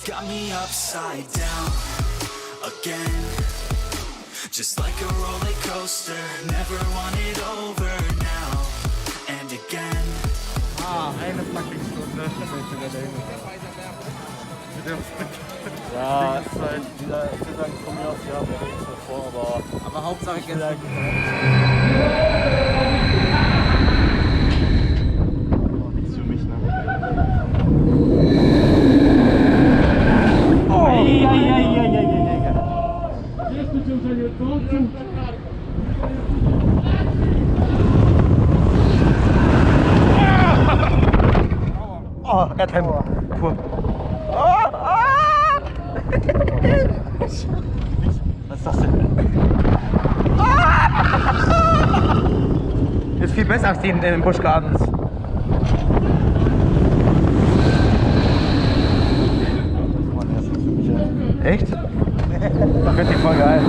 got me upside down again. Just like a roller coaster, never want it over now and again. Eine fucking Stunde. Ja, ist halt wieder, ich würde sagen, von mir aus, ja, wir reden schon vor, Aber Hauptsache gestern. nichts für mich, ne? Oh, Airtime. Pur. Was ist das denn? Ist viel besser als die in den Busch Gardens. Echt? Das wird die voll geil.